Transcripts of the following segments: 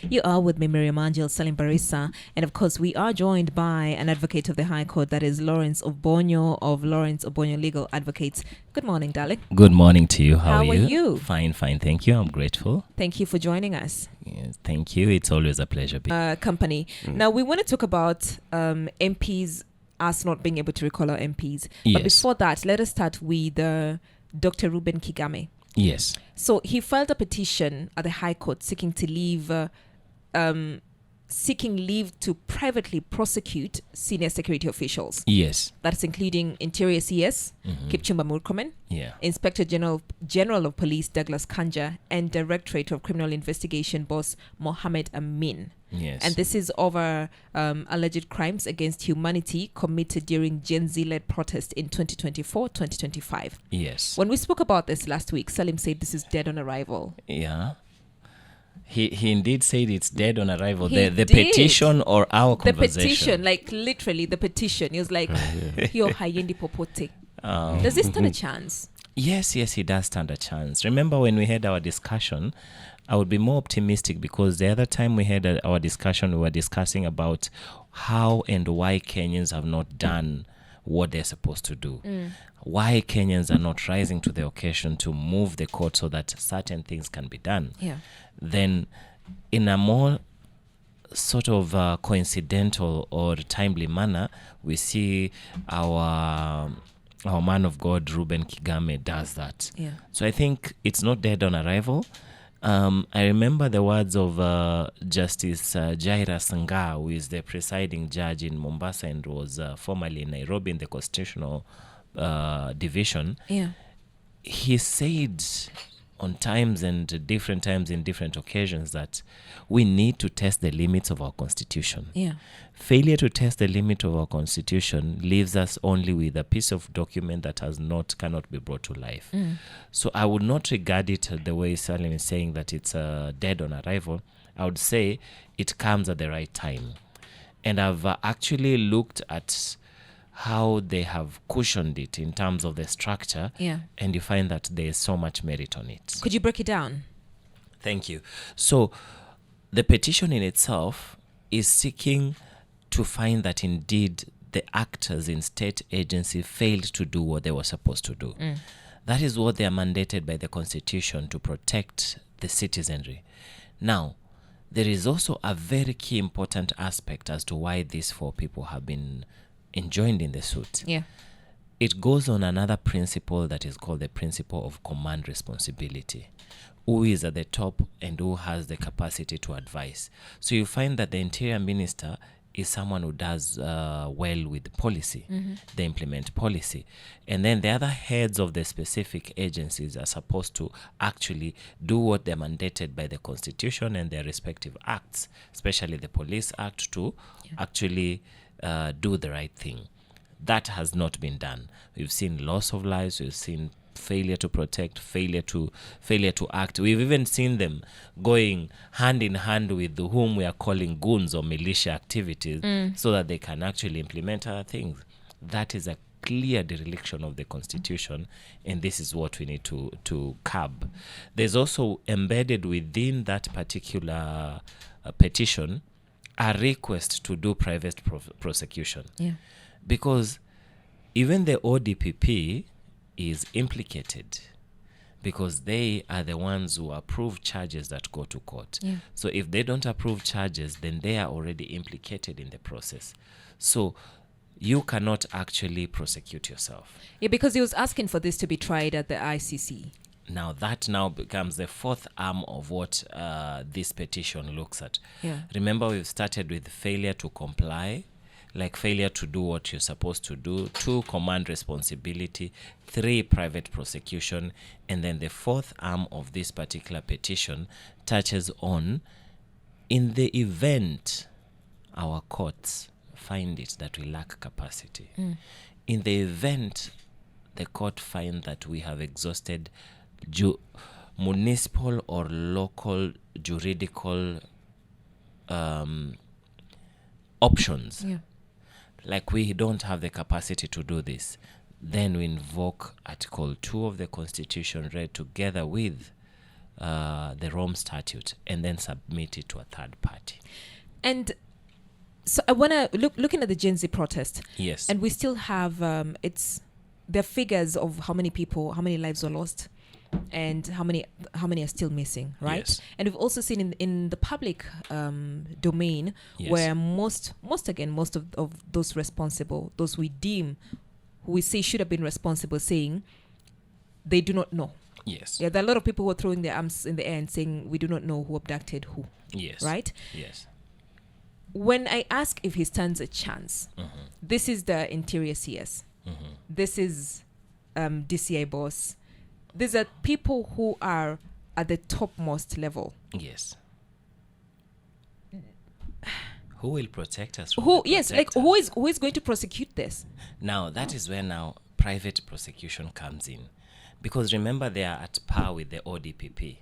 You are with me, Miriam Angel Salim Barissa, and of course we are joined by an advocate of the High Court, that is Lawrence Obonyo of Lawrence Obonyo Legal Advocates. Good morning, darling. Good morning to you. How are you? Fine, thank you. I'm grateful. Thank you for joining us. Yes, thank you. It's always a pleasure. Company. Now, we want to talk about MPs, us not being able to recall our MPs. Yes. But before that, let us start with Dr. Ruben Kigame. Yes. So he filed a petition at the High Court seeking leave to privately prosecute senior security officials. Yes. That's including Interior CS, Kipchumba Murkomen, Inspector General of Police Douglas Kanja, and Directorate of Criminal Investigation boss Mohammed Amin. Yes. And this is over alleged crimes against humanity committed during Gen Z-led protest in 2024-2025. Yes. When we spoke about this last week, Salim said this is dead on arrival. Yeah. He indeed said it's dead on arrival. The did. Petition or our conversation? The petition, like literally the petition. He was like, yo, hayendi popote. Does this stand a chance? Yes, he does stand a chance. Remember when we had our discussion, I would be more optimistic because the other time we had our discussion, we were discussing about how and why Kenyans have not done what they're supposed to do. Why Kenyans are not rising to the occasion to move the court so that certain things can be done. Yeah. Then in a more sort of coincidental or timely manner, we see our man of God, Ruben Kigame, does that. Yeah. So I think it's not dead on arrival. I remember the words of Justice Jairus Nga, who is the presiding judge in Mombasa and was formerly in Nairobi in the Constitutional Division. Yeah. He said on times and different times in different occasions that we need to test the limits of our Constitution. Yeah. Failure to test the limit of our Constitution leaves us only with a piece of document that cannot be brought to life. So I would not regard it the way Salim is saying that it's dead on arrival. I would say it comes at the right time. And I've actually looked at how they have cushioned it in terms of the structure, and you find that there is so much merit on it. Could you break it down? Thank you. So the petition in itself is seeking to find that indeed the actors in state agency failed to do what they were supposed to do. That is what they are mandated by the Constitution, to protect the citizenry. Now, there is also a very key important aspect as to why these four people have been enjoined in the suit. Yeah. It goes on another principle that is called the principle of command responsibility. Who is at the top and who has the capacity to advise. So you find that the Interior Minister is someone who does well with policy. They implement policy. And then the other heads of the specific agencies are supposed to actually do what they're mandated by the Constitution and their respective acts, especially the Police Act, to actually do the right thing. That has not been done. We've seen loss of lives. We've seen failure to protect, failure to act. We've even seen them going hand in hand with whom we are calling goons or militia activities so that they can actually implement other things. That is a clear dereliction of the Constitution, and this is what we need to curb. There's also embedded within that particular petition a request to do private prosecution. Yeah. Because even the ODPP is implicated because they are the ones who approve charges that go to court. Yeah. So if they don't approve charges, then they are already implicated in the process. So you cannot actually prosecute yourself. Yeah, because he was asking for this to be tried at the ICC. Now that becomes the fourth arm of what this petition looks at. Yeah. Remember, we've started with failure to comply, like failure to do what you're supposed to do, 2, command responsibility, 3, private prosecution, and then the fourth arm of this particular petition touches on, in the event our courts find it that we lack capacity, in the event the court find that we have exhausted municipal or local juridical options, like we don't have the capacity to do this, then we invoke Article 2 of the Constitution read together with the Rome Statute and then submit it to a third party. And so I want to looking at the Gen Z protest. Yes. And we still have the figures of how many lives were lost, and how many are still missing, right? Yes. And we've also seen in the public domain, yes. where most of those responsible, those who we say should have been responsible, saying they do not know. Yes. Yeah, there are a lot of people who are throwing their arms in the air and saying we do not know who abducted who. Yes. Right? Yes. When I ask if he stands a chance, this is the Interior CS. This is DCI boss. These are people who are at the topmost level. Yes. Who will protect us? Who is going to prosecute this? Now that is where now private prosecution comes in, because remember they are at par with the ODPP.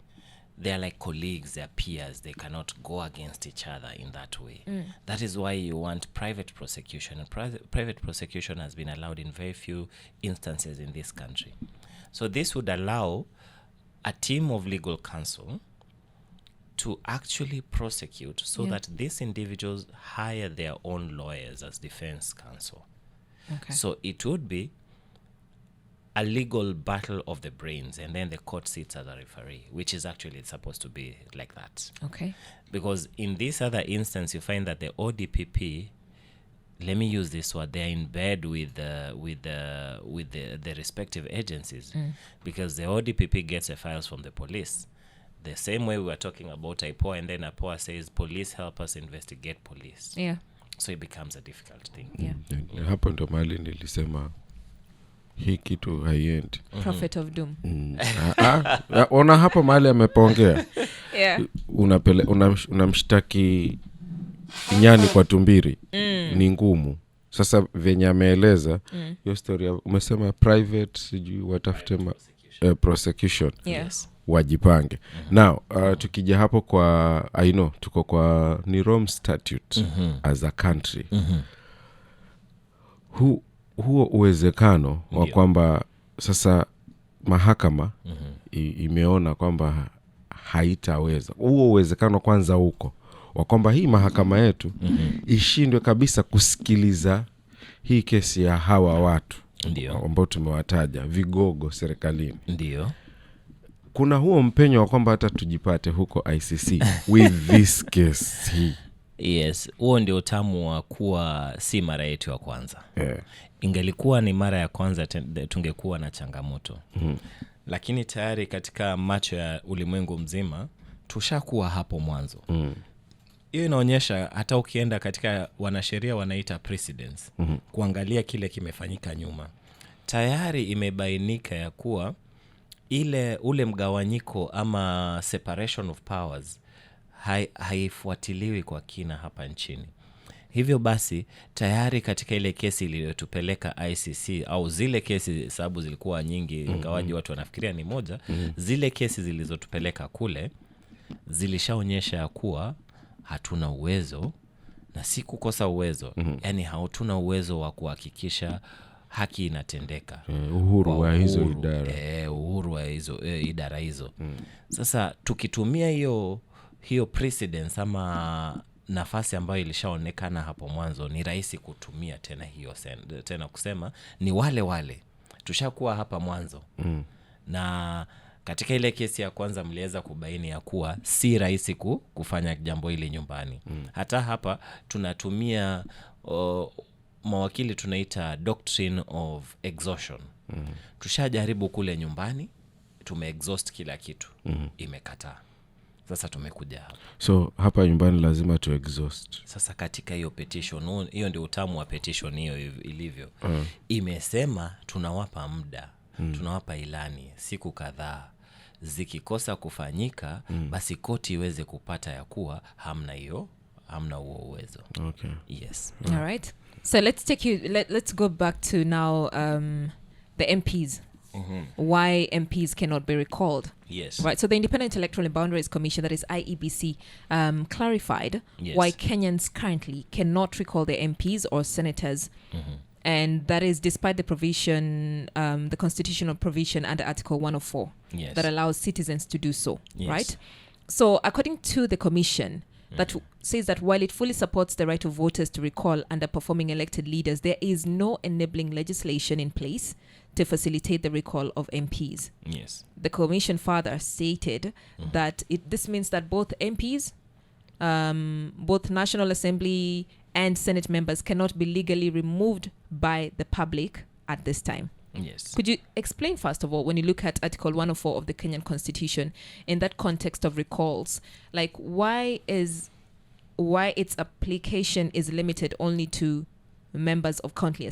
They are like colleagues, they are peers. They cannot go against each other in that way. That is why you want private prosecution. And private prosecution has been allowed in very few instances in this country. So this would allow a team of legal counsel to actually prosecute, so that these individuals hire their own lawyers as defense counsel. Okay. So it would be a legal battle of the brains, and then the court sits as a referee, which is actually supposed to be like that. Okay. Because in this other instance, you find that the ODPP, let me use this word, they're in bed with the respective agencies, because the ODPP gets the files from the police. The same way we were talking about IPOA, and then IPOA says, police help us investigate police. Yeah. So it becomes a difficult thing. Yeah. Hapo ndo mahali nilisema hii kitu haiendi. Prophet of doom. Ona hapo mahali amepongea. Yeah. Unamshtaki nyani kwa tumbiri. Ni ngumu. Sasa venye ameeleza hiyo story umesema private sijui watafute prosecution. Yes. Wajipange. Now tukija hapo kwa I know tuko kwa ni Rome Statute as a country. Huo uwezekano wa kwamba sasa mahakama imeona kwamba haitaweza. Huo uwezekano kwanza huko wa kwamba hii mahakama yetu ishindwe kabisa kusikiliza hii kesi ya hawa watu ambao tumewataja vigogo serikalini. Ndio. Kuna huo mpenyo wa kwamba hata tujipate huko ICC with this case hii. Yes, huo ndio utamu wa kuwa si mara yetu ya kwanza. Yeah. Ingelikuwa ni mara ya kwanza tungekuwa na changamoto. Lakini tayari katika macho ya ulimwengu mzima tushakuwa hapo mwanzo. Hiyo inaonyesha hata ukienda katika wanasheria wanaita precedence, kuangalia kile kimefanyika nyuma. Tayari imebainika ya kuwa ule mgawanyiko ama separation of powers haifuatiliwi kwa kina hapa nchini. Hivyo basi tayari katika ile kesi iliyotupeleka ICC, au zile kesi sababu zilikuwa nyingi ingawaji watu wanafikiria ni moja, zile kesi zilizotupeleka kule zilishaonyesha kuwa hatuna uwezo, na si kukosa uwezo, yani hatuna uwezo wa kuhakikisha haki inatendeka. Uhuru wa hizo idara hizo. Sasa tukitumia hiyo precedence ama nafasi ambayo ilishaonekana hapo mwanzo, ni rahisi kutumia tena hiyo tena kusema ni wale tushakuwa hapa mwanzo. Na katika ile kesi ya kwanza mliweza kubaini ya kuwa si rahisi kufanya jambo hili nyumbani. Hata hapa tunatumia mawakili tunaita doctrine of exhaustion. Tushajaribu kule nyumbani, tumeexhaust kila kitu, imekataa. Sasa tumekuja hapa. So hapa nyumbani lazima tu exhaust. Sasa katika hiyo petition, hiyo ndio utamu wa petition hiyo ilivyo. Imesema tunawapa muda, tunawapa ilani siku kadhaa. Zikikosa kufanyika, basi koti iweze kupata ya kuwa hamna huo uwezo. Okay. Yes. All right. So let's go back to now the MPs. Why MPs cannot be recalled. Yes. Right. So the Independent Electoral and Boundaries Commission, that is IEBC, clarified why Kenyans currently cannot recall their MPs or senators And that is despite the provision, the constitutional provision under Article 104 Yes. that allows citizens to do so, Yes. right? So according to the commission, that says that while it fully supports the right of voters to recall underperforming elected leaders, there is no enabling legislation in place to facilitate the recall of MPs. Yes. The commission further stated that this means that both MPs, both National Assembly and Senate members cannot be legally removed by the public at this time. Yes. Could you explain, first of all, when you look at Article 104 of the Kenyan Constitution, in that context of recalls, like why its application is limited only to members of county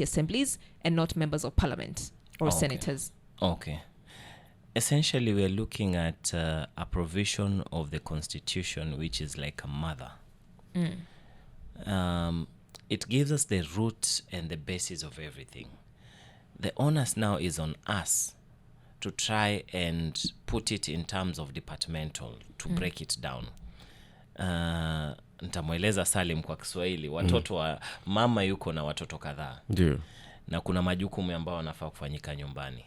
assemblies and not members of parliament or Okay. senators? Okay. Essentially, we are looking at a provision of the Constitution which is like a mother. It gives us the root and the basis of everything. The onus now is on us to try and put it in terms of departmental, to break it down. Nitamweleza Salim kwa Kiswahili, watoto wa mama yuko na watoto kadhaa. Ndio. Na kuna majukumu ambayo wanafaa kufanyika nyumbani.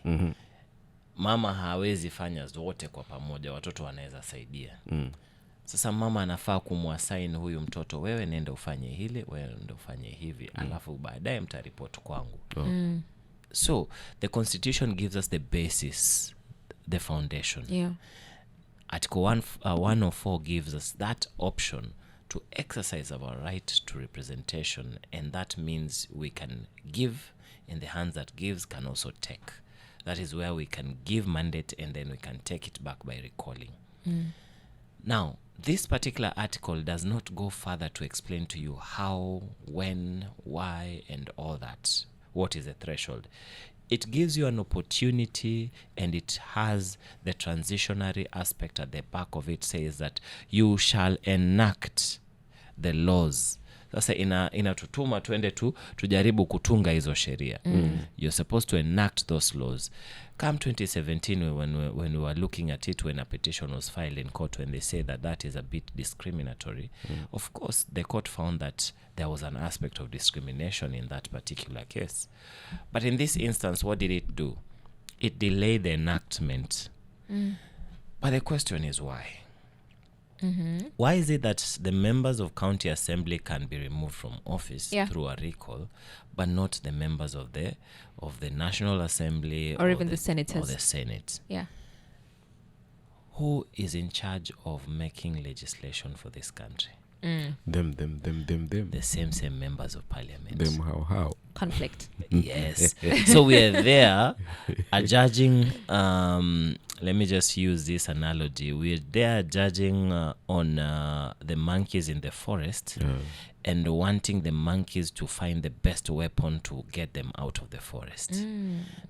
Mama hawezi fanya zote kwa pamoja, watoto wanaweza saidia. Sasa mama anafaa kumwasign huyu mtoto, wewe nenda ufanye hili, wewe nenda ufanye hivi, alafu baadaye mtaripoti kwangu. So the Constitution gives us the basis, the foundation. Yeah. Article 104 gives us that option to exercise our right to representation, and that means we can give in the hands that gives can also take. That is where we can give mandate and then we can take it back by recalling. Now, this particular article does not go further to explain to you how, when, why, and all that. What is the threshold? It gives you an opportunity, and it has the transitionary aspect at the back of it, says that you shall enact the laws. Sasa inatutuma tuende tujaribu kutunga hizo sheria. You're supposed to enact those laws. Come 2017, when we were looking at it, when a petition was filed in court, when they say that is a bit discriminatory, of course, the court found that there was an aspect of discrimination in that particular case. But in this instance, what did it do? It delayed the enactment. But the question is why? Why is it that the members of county assembly can be removed from office through a recall, but not the members of the National Assembly Or even the senators or the Senate? Yeah. Who is in charge of making legislation for this country? Them. The same members of parliament. Them how? Conflict. Yes. So we are there judging, let me just use this analogy. We're there judging on the monkeys in the forest and wanting the monkeys to find the best weapon to get them out of the forest.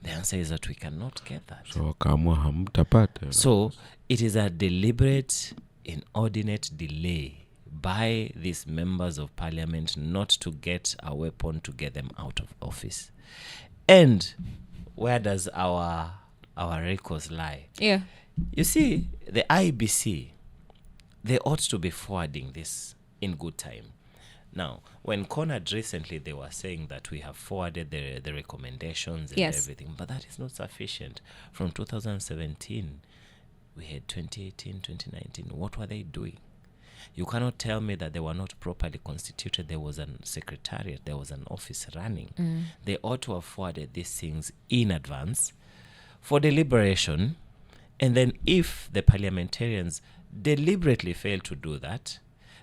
The answer is that we cannot get that. So wakaamua hamtapata. So it is a deliberate, inordinate delay by these members of parliament not to get a weapon to get them out of office. And where does our recourse lie? Yeah. You see, the IBC, they ought to be forwarding this in good time. Now, when cornered recently, they were saying that we have forwarded the recommendations and everything, but that is not sufficient. From 2017, we had 2018, 2019. What were they doing? You cannot tell me that they were not properly constituted. There was a secretariat, there was an office running. They ought to have forwarded these things in advance for deliberation. And then if the parliamentarians deliberately fail to do that,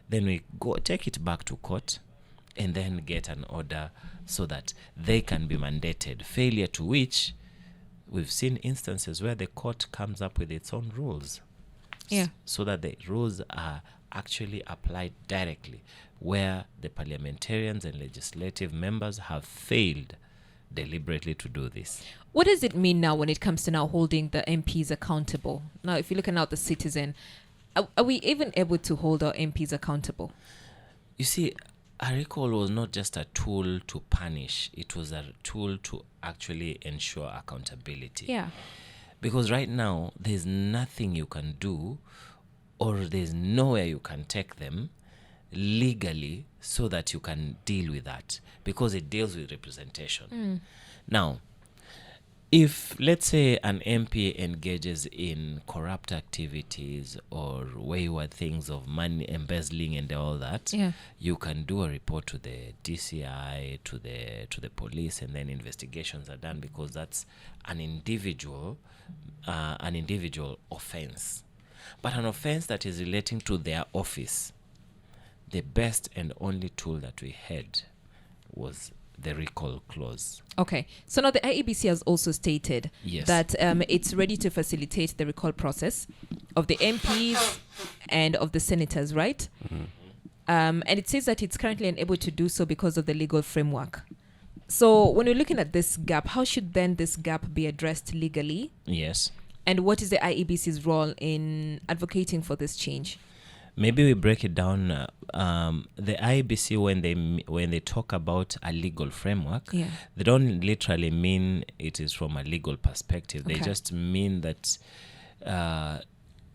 then we go take it back to court and then get an order so that they can be mandated. Failure to which, we've seen instances where the court comes up with its own rules. So that the rules are actually applied directly where the parliamentarians and legislative members have failed deliberately to do this. What does it mean now when it comes to now holding the MPs accountable? Now, if you're looking at the citizen, are we even able to hold our MPs accountable? You see, a recall was not just a tool to punish. It was a tool to actually ensure accountability. Yeah. Because right now, there's nothing you can do or there's nowhere you can take them legally so that you can deal with that, because it deals with representation. Now, if, let's say, an MP engages in corrupt activities or wayward things of money embezzling and all that, you can do a report to the DCI, to the police, and then investigations are done, because that's an individual offense. But an offense that is relating to their office, the best and only tool that we had was the recall clause. Okay, so now the IEBC has also stated that it's ready to facilitate the recall process of the MPs and of the senators, right? And it says that it's currently unable to do so because of the legal framework. So when we're looking at this gap, how should then this gap be addressed legally? Yes. And what is the IEBC's role in advocating for this change? Maybe we break it down. The IEBC, when they talk about a legal framework, they don't literally mean it is from a legal perspective. They just mean that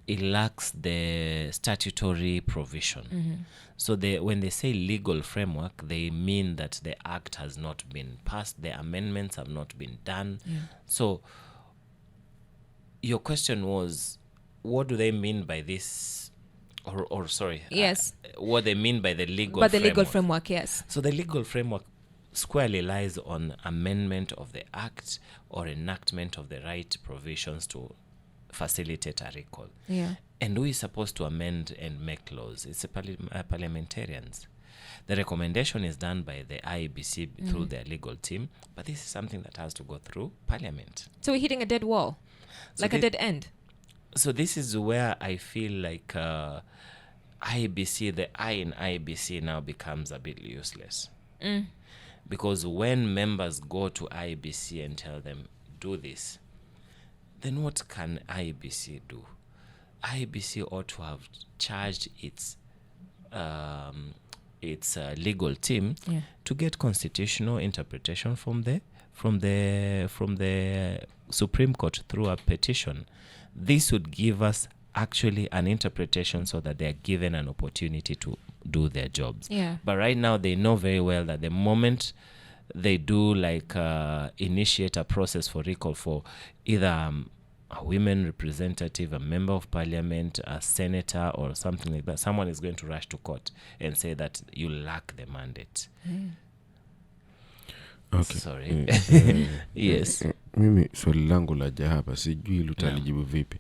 it lacks the statutory provision. So when they say legal framework, they mean that the act has not been passed, the amendments have not been done. So your question was, what do they mean by this? What they mean by the legal framework. Legal framework, yes. So the legal framework squarely lies on amendment of the act or enactment of the right provisions to facilitate a recall. And who is supposed to amend and make laws? It's parliamentarians. The recommendation is done by the IEBC through their legal team, but this is something that has to go through Parliament. So we're hitting a dead wall, a dead end. So this is where I feel like IEBC, the I in IEBC now becomes a bit useless. Because when members go to IEBC and tell them, do this, then what can IEBC do? IEBC ought to have charged its legal team to get constitutional interpretation from the Supreme Court through a petition. This would give us actually an interpretation so that they are given an opportunity to do their jobs. But right now they know very well that the moment they do initiate a process for recall for either a women representative, a member of parliament, a senator or something like that, someone is going to rush to court and say that you lack the mandate. Okay. Sorry. Yes. Mimi swali langu laja hapa, sijui lutalijibu vipi.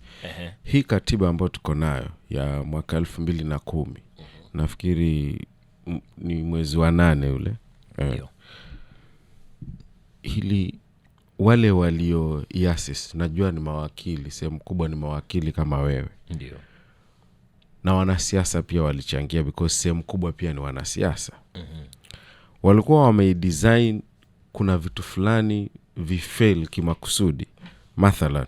Hii katiba ambayo tuko nayo ya mwaka 2010, nafikiri ni mwezi wa 8 ule. Hili wale walio IASIS, najua ni mawakili, sehemu kubwa ni mawakili kama wewe. Ndio. Na wanasiasa pia walichangia, because sehemu kubwa pia ni wanasiasa. Walikuwa wamedesign kuna vitu fulani vifail kimakusudi. Mathalan,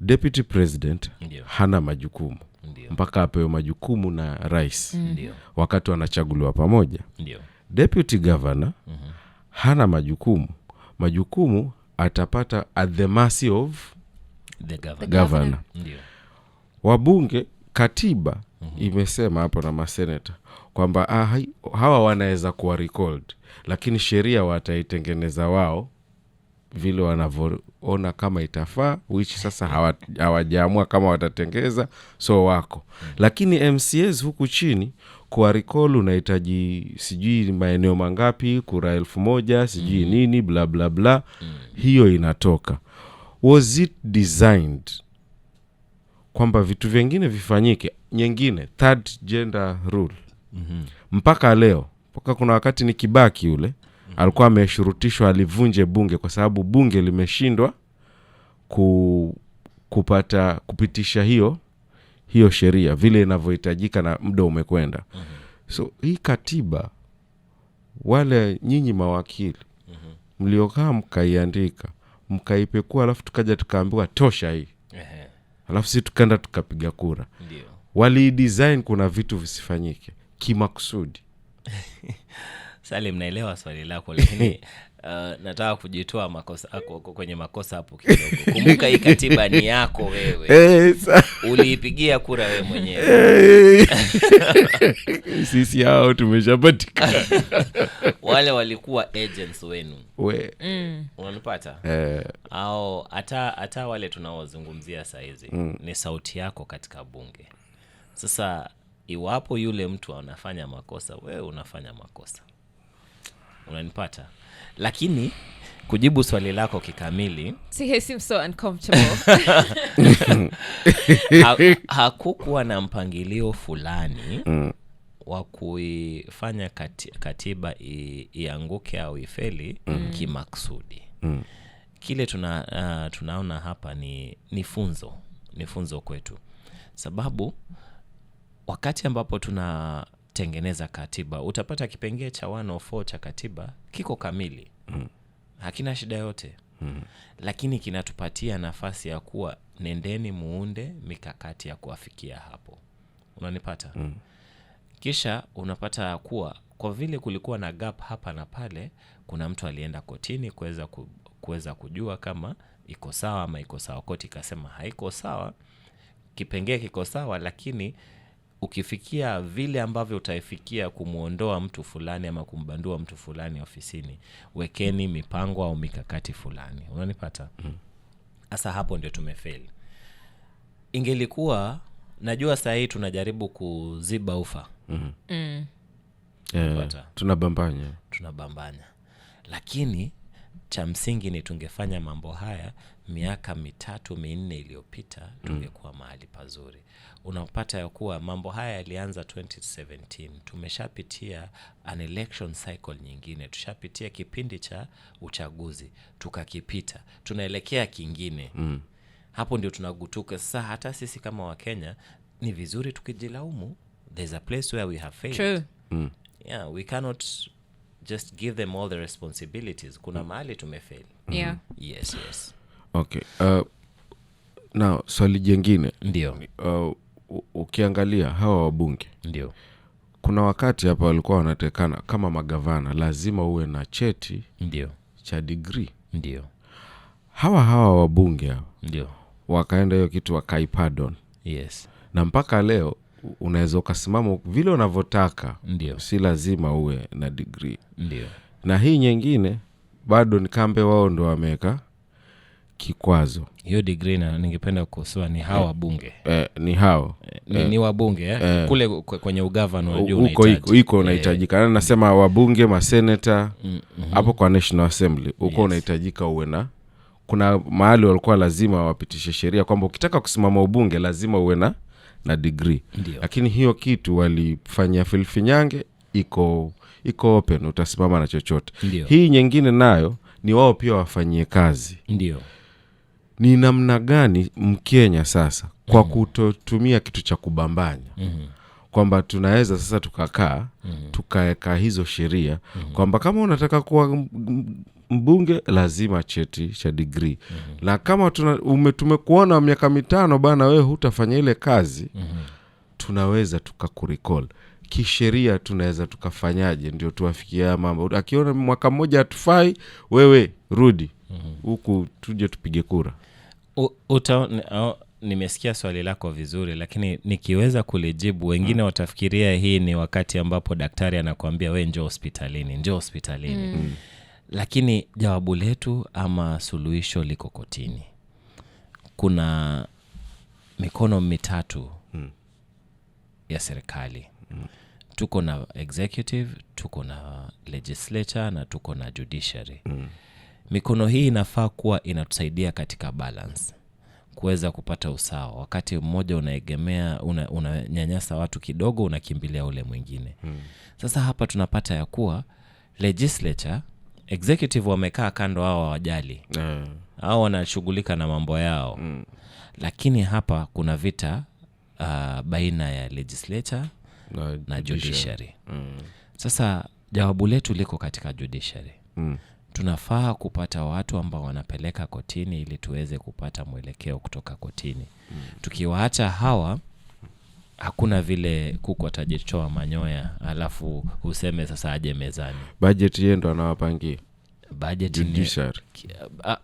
Deputy President hana majukumu. Mpaka apewe majukumu na rais. Wakati wanachaguliwa pamoja. Deputy Governor hana majukumu. Majukumu atapata at the mercy of the governor. Wabunge, katiba imesema hapo na maseneta kwamba hawa wanaweza kuwa recalled, lakini sheria wataitengeneza wao vile wanavyoona kama itafaa, which sasa hawajaamua kama watatengeza, so wako. Lakini MCAs huku chini kwa recall unahitaji sijui maeneo mangapi, kura 1000, sijui nini, bla bla bla. Hiyo inatoka. Was it designed kwamba vitu vingine vifanyike? Nyingine, third gender rule. Mpaka leo, mpaka kuna wakati ni Kibaki yule, alikuwa ameshurutishwa alivunje bunge kwa sababu bunge limeshindwa kupitisha hiyo sheria vile inavyohitajika na muda umekwenda. So hii katiba, wale nyinyi mawakili mliokaa mkaiandika, mkaipekua, alafu tukaja tukaambiwa tosha hii. Alafu sisi tukaenda tukapiga kura. Wali design kuna vitu visifanyike kimakusudi. Salim, naelewa swali lako, lakini nataka kujitoa kwenye makosa hapo kidogo. Kumbuka hii katiba ni yako wewe. Uliipigia kura wewe mwenyewe. Sisi hao tumeshapatikana. Wale walikuwa agents wenu. Unanipata? Au hata wale tunaozungumzia saa hizi ni sauti yako katika bunge. Sasa iwapo yule mtu anafanya makosa, wewe unafanya makosa. Unanipata? Lakini kujibu swali lako kikamili, he seems so uncomfortable. Hakukuwa na mpangilio fulani wa kuifanya katiba ianguke au ifeli kimaksudi. Kile tunaona hapa ni funzo kwetu. Sababu wakati ambapo tunatengeneza katiba, utapata kipengee cha 104 cha katiba kiko kamili. Hakina shida yote. Lakini kinatupatia nafasi ya kuwa nendeni muunde mikakati ya kuafikia hapo. Unanipata? Kisha unapata kuwa kwa vile kulikuwa na gap hapa na pale, kuna mtu alienda kotini kuweza kujua kama iko sawa ama iko sawa. Koti ikasema haiko sawa, kipengee kiko sawa, lakini ukifikia vile ambavyo utaifikia kumuondoa mtu fulani ama kumbandua mtu fulani ofisini, wekeni mipango au mikakati fulani. Unanipata? Asa hapo ndio tumefail. Ingelikuwa, najua saa hii tunajaribu kuziba ufa. Tunabambanya. Lakini cha msingi ni tungefanya mambo haya miaka 3-4 iliyopita, tungekuwa mahali pazuri. Unapata ya kuwa mambo haya yalianza 2017. Tumeshapitia an election cycle nyingine. Tushapitia kipindi cha uchaguzi, tukakipita. Tunaelekea kingine. Hapo ndio tunagutuka. Sasa hata sisi kama Wakenya ni vizuri tukijilaumu. There's a place where we have failed. True. Yeah, we cannot just give them all the responsibilities. Kuna mahali tumefail. Yeah. Yes. Okay. Now, swali jingine. Ndio. Ukiangalia hawa wabunge. Ndio. Kuna wakati hapa walikuwa wanatekana kama magavana, lazima uwe na cheti. Ndio. Cha degree. Ndio. Hawa wabunge hao. Ndio. Wakaenda hiyo kitu wakaipardon. Yes. Na mpaka leo unaweza ukasimama vile unavyotaka. Ndio. Si lazima uwe na degree. Ndio. Na hii nyingine bado ni kambe wao ndo wameka kikwazo. Hiyo degree na ningependa kukosoa ni hawa wabunge. Ni hao. Ni wabunge kule kwenye ugavana unajua unahitaji. Uko unahitajika. Nasema wabunge, maseneta hapo kwa National Assembly uko unahitajika uwe na, kuna mahali walikuwa lazima wapitishe sheria kwamba ukitaka kusimama ubunge lazima uwe na degree. Ndiyo. Lakini hiyo kitu walifanya filfinyange, iko open, utasimama na chochote. Ndiyo. Hii nyingine nayo ni wao pia wafanyie kazi. Ndio. Ni namna gani Mkenya sasa kwa kutotumia kitu cha kubambanya? Kwamba tunaweza sasa tukakaa tukaeka hizo sheria kwamba kama unataka kuwa mbunge lazima cheti cha degree. Na kama tumekuona miaka 5 bana wewe hutafanya ile kazi, tunaweza tukakurecall. Kisheria tunaweza tukafanyaje ndio tuwafikia mambo? Akiona mwaka mmoja hatufai, wewe rudi huku tuje tupige kura. Nimesikia swali lako vizuri, lakini nikiweza kulijibu, wengine watafikiria hii ni wakati ambapo daktari anakuambia we njoo hospitalini. Lakini jawabu letu ama suluhisho liko kotini. Kuna mikono mitatu ya serikali. Tuko na executive, tuko na legislature na tuko na judiciary. Mikono hii inafaa kuwa inatusaidia katika balance, kuweza kupata usawa. Wakati mmoja unaegemea, unanyanyasa watu kidogo, unakimbilia ule mwingine. Sasa hapa tunapata ya kuwa legislature, executive wamekaa kando, hao hawajali. Hao wanashughulika na mambo yao. Lakini hapa kuna vita baina ya legislature na judiciary. Sasa jawabu letu liko katika judiciary. Tunafaa kupata watu ambao wanapeleka kotini ili tuweze kupata mwelekeo kutoka kotini. Tukiwaacha hawa, hakuna vile kuku atajichoa manyoya alafu useme sasa aje mezani. Budget yeye ndo anawapangia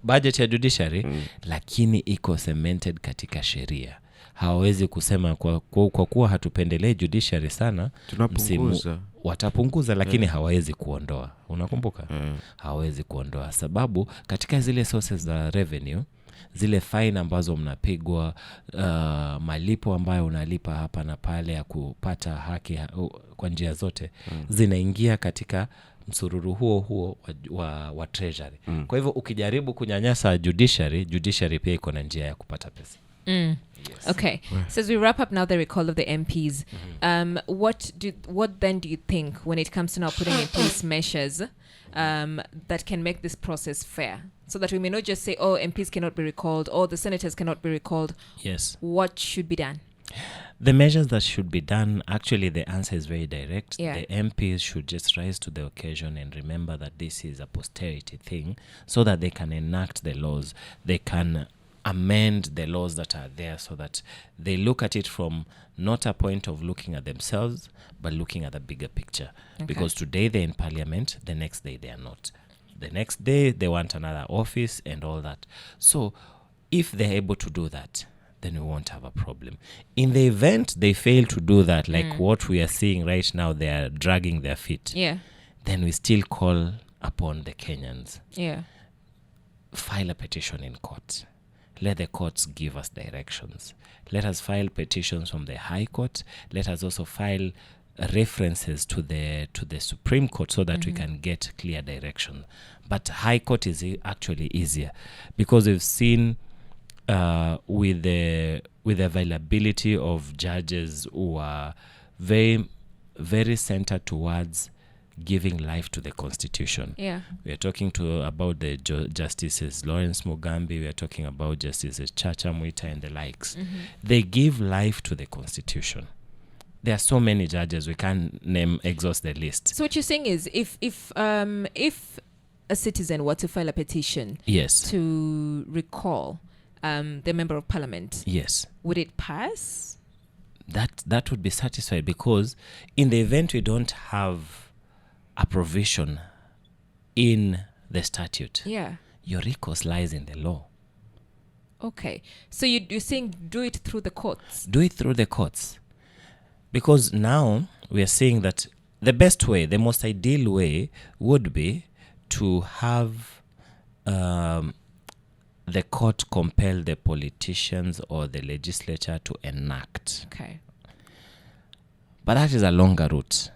budget ya judiciary lakini iko cemented katika sheria. Hawezi kusema kwa kuwa hatupendelee judiciary sana tunapunguza. Watapunguza lakini hawezi kuondoa. Unakumbuka? Hawezi kuondoa sababu katika zile sources za revenue, zile fine ambazo mnapigwa, malipo ambayo unalipa hapa na pale ya kupata haki kwa njia zote zinaingia katika msururu huo wa treasury. Kwa hivyo ukijaribu kunyanyasa judiciary pia iko na njia ya kupata pesa. Yes. Okay. So as we wrap up now the recall of the MPs, what then do you think when it comes to now putting in place measures that can make this process fair, so that we may not just say, oh, MPs cannot be recalled or the senators cannot be recalled? Yes. What should be done? The measures that should be done, actually the answer is very direct. Yeah. The MPs should just rise to the occasion and remember that this is a posterity thing, so that they can enact the laws. They can amend the laws that are there, so that they look at it from not a point of looking at themselves, but looking at the bigger picture. Okay. Because today they're in parliament, the next day they are not. The next day they want another office and all that. So if they're able to do that, then we won't have a problem. In the event they fail to do that, like what we are seeing right now, they are dragging their feet. Yeah. Then we still call upon the Kenyans. Yeah. File a petition in court. Let the courts give us directions. Let us file petitions from the High Court. Let us also file references to the Supreme Court, so that we can get clear direction. But High Court is actually easier, because we've seen with the availability of judges who are very, very centered towards giving life to the Constitution. Yeah. We are talking about the Justices Lawrence Mugambi, we are talking about Justices Chacha Mwita and the likes. They give life to the Constitution. There are so many judges, we can't exhaust the list. So what you're saying is, if a citizen were to file a petition, yes, to recall the member of parliament, yes, would it pass? That would be satisfied, because in the event we don't have a provision in the statute, yeah, your recourse lies in the law. Okay, so you're saying do it through the courts? Do it through the courts. Because now we are seeing that the best way, the most ideal way, would be to have the court compel the politicians or the legislature to enact. Okay. But that is a longer route.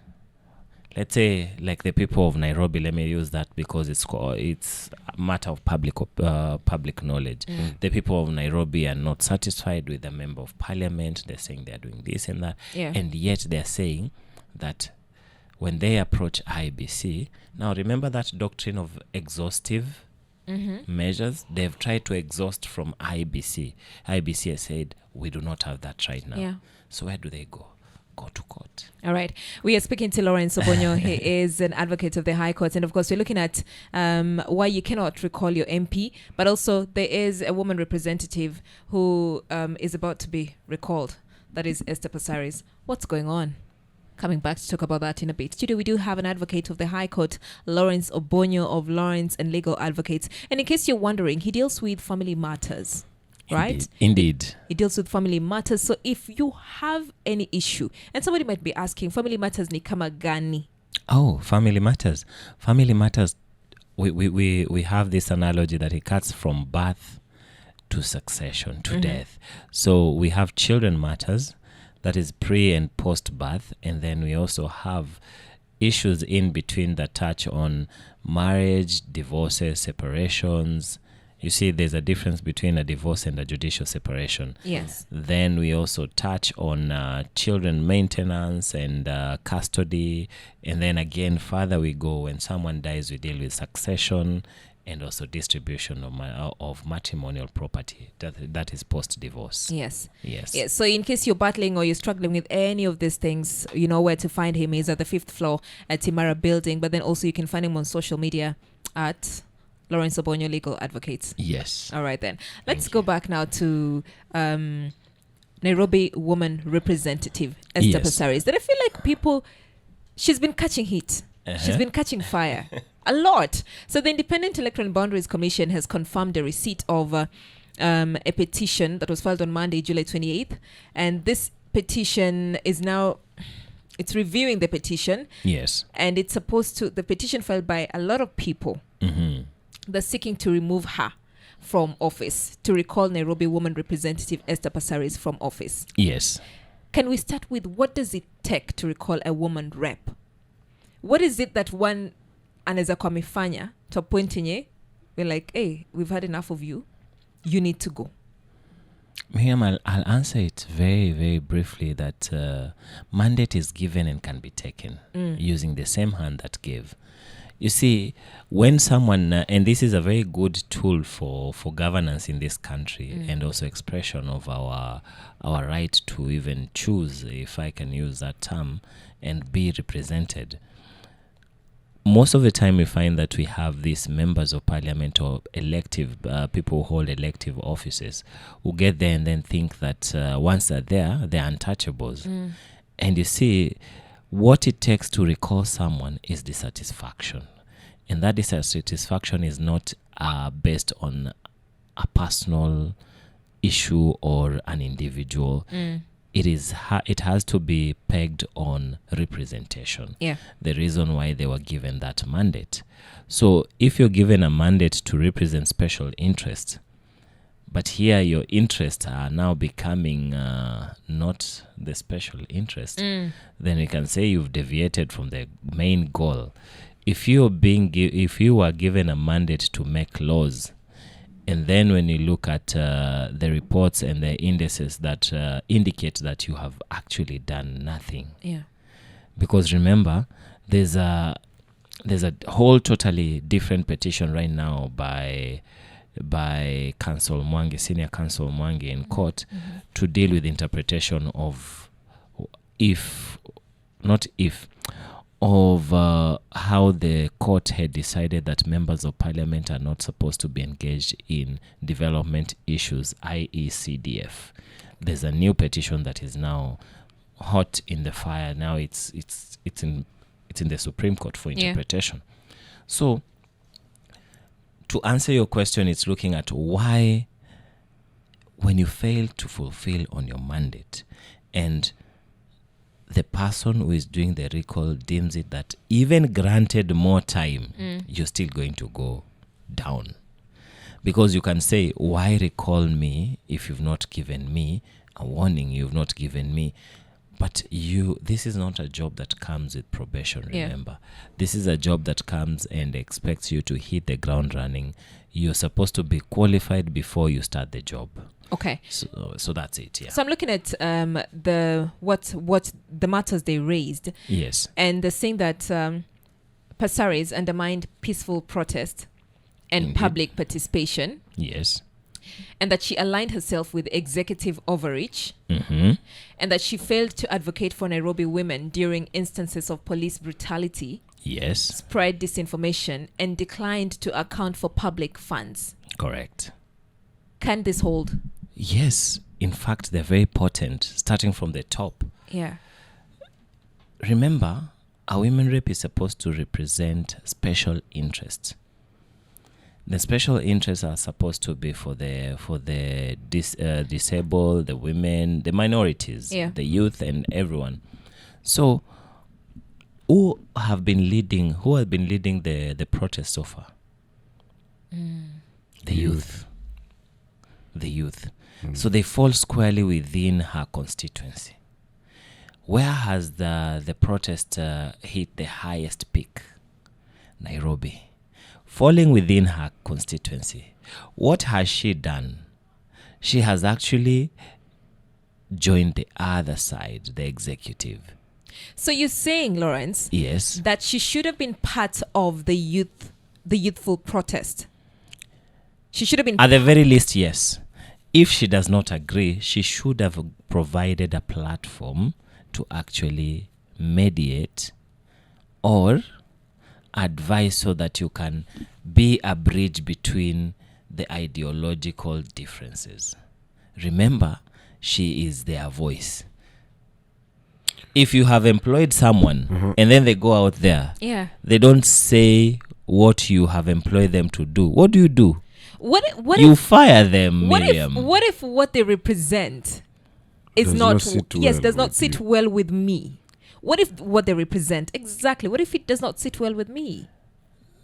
Let's say, like the people of Nairobi, let me use that because it's a matter of public knowledge. The people of Nairobi are not satisfied with the member of parliament. They're saying they're doing this and that. Yeah. And yet they're saying that when they approach IBC, now remember that doctrine of exhaustive measures? They've tried to exhaust from IBC. IBC has said, we do not have that right now. Yeah. So where do they go? Go to court. All right. We are speaking to Lawrence Obonyo. He is an advocate of the High Court. And of course, we're looking at why you cannot recall your MP. But also, there is a woman representative who is about to be recalled. That is Esther Passaris. What's going on? Coming back to talk about that in a bit. Today, we do have an advocate of the High Court, Lawrence Obonyo of Lawrence and Legal Advocates. And in case you're wondering, he deals with family matters. Right? Indeed. It deals with family matters. So if you have any issue, and somebody might be asking, family matters ni kama gani? Oh, family matters. Family matters. We have this analogy that it cuts from birth to succession to death. So we have children matters, that is pre and post birth, and then we also have issues in between that touch on marriage, divorces, separations. You see, there's a difference between a divorce and a judicial separation. Yes. Then we also touch on children maintenance and custody. And then again, further we go, when someone dies, we deal with succession and also distribution of matrimonial property. That is post-divorce. Yes. Yes. Yes. So in case you're battling or you're struggling with any of these things, you know where to find him. He's at the 5th floor at Timara Building. But then also you can find him on social media at Lawrence Obonyo Legal Advocates. Yes. All right then. Let's go back now to Nairobi woman representative Esther Yes. Passaris, that I feel like she's been catching heat. She's been catching fire a lot. So the Independent Electoral Boundaries Commission has confirmed the receipt of a petition that was filed on Monday, July 28th. And this petition is now, it's reviewing the petition. Yes. And it's the petition filed by a lot of people. They're seeking to remove her from office, to recall Nairobi woman representative Esther Passaris from office. Yes. Can we start with, what does it take to recall a woman rep? What is it that one anaweza kwa amefanya to a point yenye we're like, hey, we've had enough of you. You need to go? Miriam, I'll answer it very, very briefly that mandate is given and can be taken using the same hand that gave. You see, when someone, and this is a very good tool for governance in this country and also expression of our right to even choose, if I can use that term, and be represented. Most of the time we find that we have these members of parliament or elective people who hold elective offices who get there and then think that once they're there, they're untouchables. And you see, what it takes to recall someone is dissatisfaction. And that dissatisfaction is not based on a personal issue or an individual. It has to be pegged on representation. Yeah. The reason why they were given that mandate. So if you're given a mandate to represent special interests, but here your interests are now becoming not the special interest, then we can say you've deviated from the main goal. If you are given a mandate to make laws, and then when you look at the reports and the indices that indicate that you have actually done nothing. Yeah. Because remember, there's a whole totally different petition right now by Council Mwangi, Senior Council Mwangi in court to deal with interpretation of how the court had decided that members of parliament are not supposed to be engaged in development issues, i.e. CDF. There's a new petition that is now hot in the fire. Now it's in the Supreme Court for interpretation. Yeah. So to answer your question, it's looking at why, when you fail to fulfill on your mandate and the person who is doing the recall deems it that even granted more time, you're still going to go down. Because you can say, why recall me if you've not given me a warning, you've not given me. But this is not a job that comes with probation, remember. Yeah. This is a job that comes and expects you to hit the ground running. You're supposed to be qualified before you start the job. Okay. So that's it, yeah. So I'm looking at what the matters they raised. Yes. And they're saying that Passaris undermined peaceful protest and public participation. Yes. And that she aligned herself with executive overreach. And that she failed to advocate for Nairobi women during instances of police brutality. Yes. Spread disinformation and declined to account for public funds. Correct. Can this hold? Yes. In fact, they're very potent, starting from the top. Yeah. Remember, a women rep is supposed to represent special interests. The special interests are supposed to be for the disabled, the women, the minorities, the youth, and everyone. So, who has been leading the protest so far? The youth. The youth. So they fall squarely within her constituency. Where has the protest hit the highest peak? Nairobi. Falling within her constituency. What has she done? She has actually joined the other side, the executive. So you're saying, Lawrence, yes, that she should have been part of the youthful protest. She should have been. At the very least, yes. If she does not agree, she should have provided a platform to actually mediate or advise so that you can be a bridge between the ideological differences. Remember, she is their voice. If you have employed someone and then they go out there, they don't say what you have employed them to do. What do? What you if, fire them, what Miriam. What if what they represent is does not sit well with me? What if what they represent exactly? What if it does not sit well with me?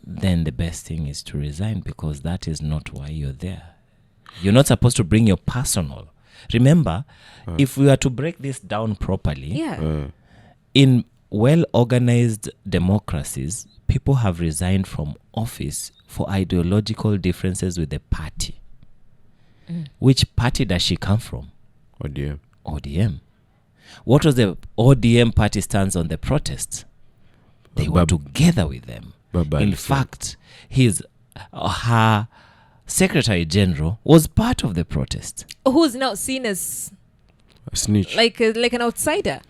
Then the best thing is to resign, because that is not why you're there. You're not supposed to bring your personal. Remember, if we are to break this down properly, in well-organized democracies, people have resigned from office for ideological differences with the party. Which party does she come from? ODM. What was the ODM party stance on the protests? They were together with them. In fact, her Secretary General was part of the protest. Who's now seen as a snitch, like an outsider.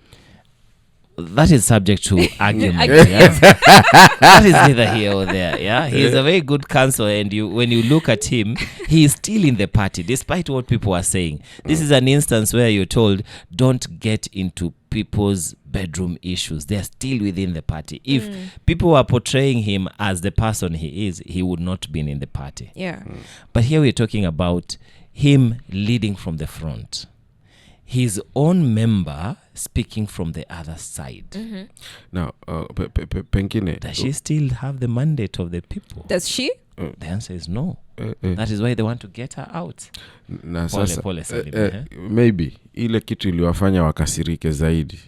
That is subject to argument. That is neither here or there. Yeah, he is a very good counselor, and when you look at him, he is still in the party, despite what people are saying. This is an instance where you're told, don't get into people's bedroom issues. They're still within the party. If people were portraying him as the person he is, he would not be in the party. But here we're talking about him leading from the front, his own member speaking from the other side. Now, pengine, does she still have the mandate of the people? Does she? The answer is no. That is why they want to get her out. Na sasa, maybe ile kitu iliwafanya wakasirike zaidi,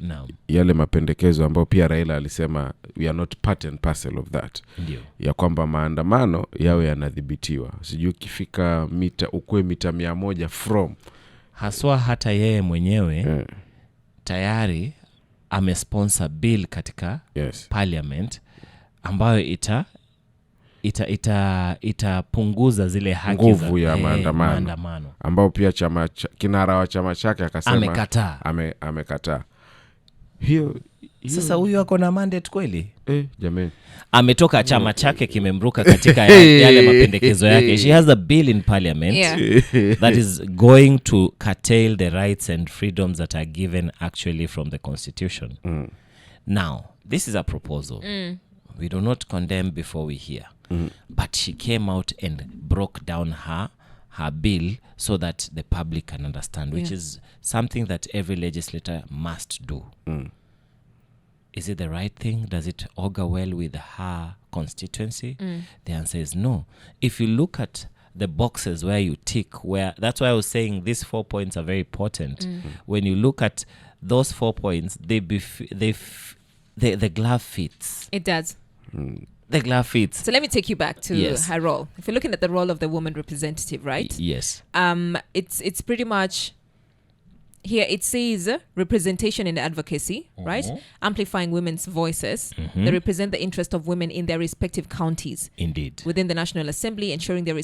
yale mapendekezo ambayo pia Raila alisema we are not part and parcel of that. Ya kwamba maandamano yawe yanadhibitiwa. Sijui ukifika ukue mita 100 from, haswa hata yeye mwenyewe tayari amesponsor bill katika parliament ambayo itapunguza zile haki nguvu ya maandamano, ambao pia kinara wa chama chake akasema amekataa. Hiyo sasa huyu ako na mandate kweli? Jamani, ametoka chama chake kimemruka katika yale mapendekezo yake. She has a bill in parliament that is going to curtail the rights and freedoms that are given actually from the constitution. Now, this is a proposal. We do not condemn before we hear. But she came out and broke down her bill so that the public can understand, which is something that every legislator must do. Is it the right thing? Does it augur well with her constituency? The answer is no. If you look at the boxes where you tick, that's why I was saying these 4 points are very important. When you look at those 4 points, the glove fits. It does. The glove fits. So let me take you back to her role. If you're looking at the role of the woman representative, right? Yes. It's pretty much here. It says representation and advocacy, right? Amplifying women's voices. They represent the interest of women in their respective counties. Indeed. Within the National Assembly, ensuring their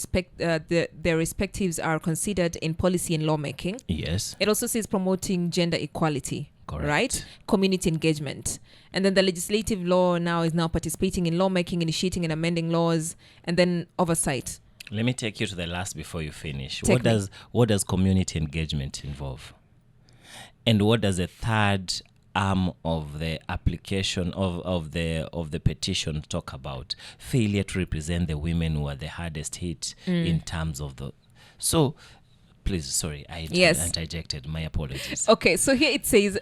respectives are considered in policy and lawmaking. Yes. It also says promoting gender equality. Correct. Right? Community engagement. And then the legislative law is now participating in lawmaking, initiating and amending laws, and then oversight. Let me take you to the last before you finish. What does community engagement involve? And what does the third arm of the application of the petition talk about? Failure to represent the women who are the hardest hit in terms of the... So, please, sorry, I interjected. My apologies. Okay, so here it says,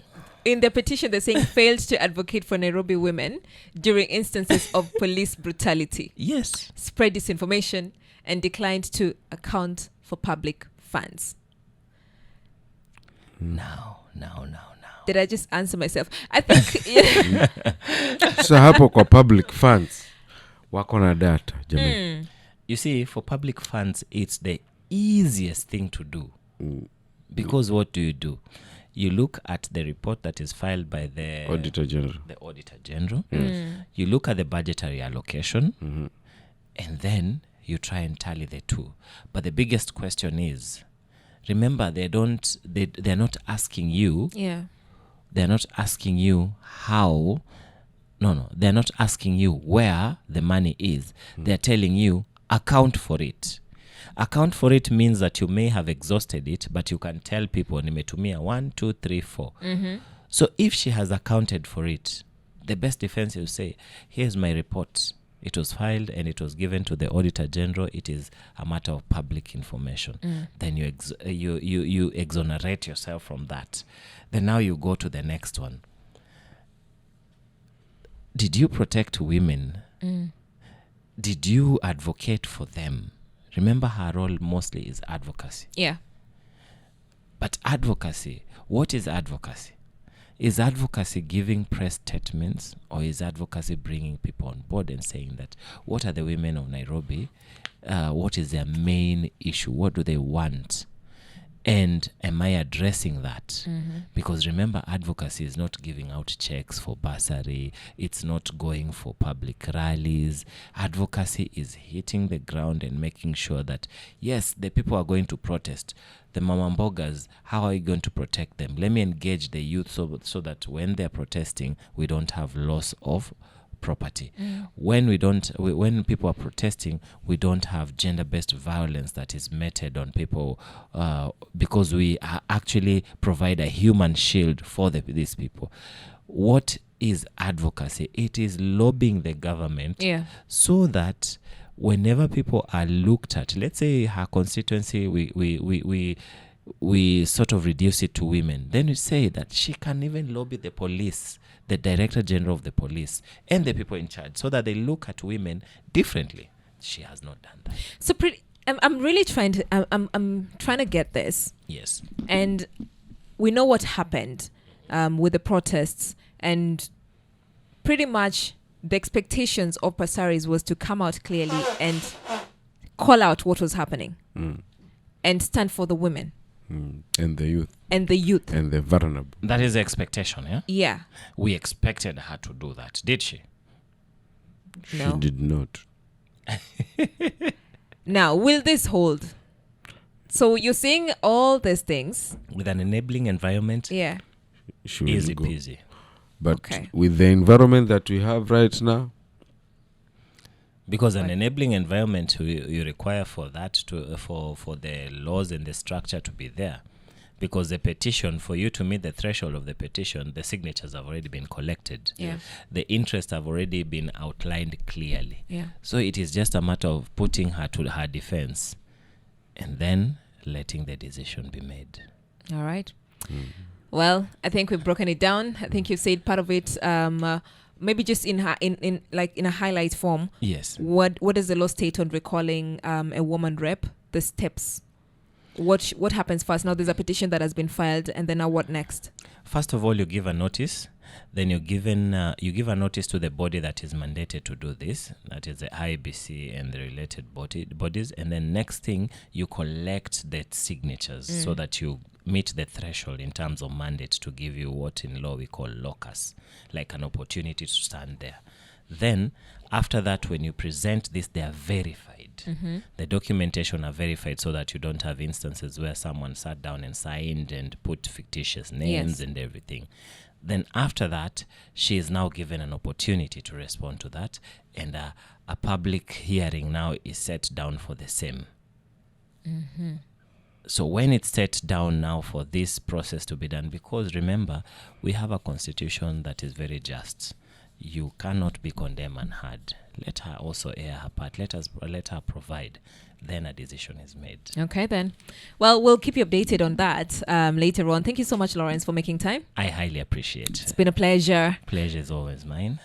in the petition, they're saying failed to advocate for Nairobi women during instances of police brutality. Yes. Spread disinformation and declined to account for public funds. Now. Did I just answer myself? I think... So hapo kwa public funds, wako na data, jamani. You see, for public funds, it's the easiest thing to do. Because what do? You look at the report that is filed by the Auditor General. You look at the budgetary allocation, and then you try and tally the two. But the biggest question is, remember, they're not asking you. They're not asking you how. No, they're not asking you where the money is. They're telling you account for it. Account for it means that you may have exhausted it, but you can tell people, nimetumia 1, 2, 3, 4. So if she has accounted for it, the best defense is say, here's my report. It was filed and it was given to the Auditor General. It is a matter of public information. Then you exonerate yourself from that. Then now you go to the next one. Did you protect women? Did you advocate for them? Remember, her role mostly is advocacy. Yeah. But advocacy, what is advocacy? Is advocacy giving press statements, or is advocacy bringing people on board and saying that what are the women of Nairobi? What is their main issue? What do they want? And am I addressing that? Because remember, advocacy is not giving out checks for bursary. It's not going for public rallies. Advocacy is hitting the ground and making sure that, yes, the people are going to protest. The Mama Mbogas, how are you going to protect them? Let me engage the youth so that when they're protesting, we don't have loss of property. When when people are protesting, we don't have gender-based violence that is meted on people, because we actually provide a human shield for these people. What is advocacy? It is lobbying the government so that whenever people are looked at, let's say her constituency, we sort of reduce it to women. Then we say that she can even lobby the police, the Director General of the police, and the people in charge, so that they look at women differently. She has not done that. So I'm really trying to. I'm trying to get this. Yes. And we know what happened with the protests, and pretty much the expectations of Pasaris was to come out clearly and call out what was happening and stand for the women. And the youth. And the youth. And the vulnerable. That is the expectation, yeah? Yeah. We expected her to do that. Did she? No. She did not. Now, will this hold? So you're saying all these things. With an enabling environment, Yeah. She will easy go. peasy. But Okay. with the environment that we have right now, Because an enabling environment, you require for that for the laws and the structure to be there. Because the petition, for you to meet the threshold of the petition, the signatures have already been collected. Yeah. The interests have already been outlined clearly. Yeah. So it is just a matter of putting her to her defense and then letting the decision be made. All right. Well, I think we've broken it down. I think you've said part of it. Maybe just in a highlight form. Yes. What does the law state on recalling a woman rep? The steps. What happens first? Now there's a petition that has been filed, and then now what next? First of all, you give a notice. Then you give a notice to the body that is mandated to do this. That is the IBC and the related bodies. And then next thing, you collect the signatures so that you meet the threshold in terms of mandate to give you what in law we call locus, like an opportunity to stand there. Then after that, when you present this, they are verified. The documentation are verified so that you don't have instances where someone sat down and signed and put fictitious names and everything. Then after that, she is now given an opportunity to respond to that, and a public hearing now is set down for the same. So when it's set down now for this process to be done, because remember, we have a constitution that is very just. You cannot be condemned and heard. Let her also air her part. Let her provide. Then a decision is made. Okay, then. Well, we'll keep you updated on that later on. Thank you so much, Lawrence, for making time. I highly appreciate it. It's been a pleasure. Pleasure is always mine.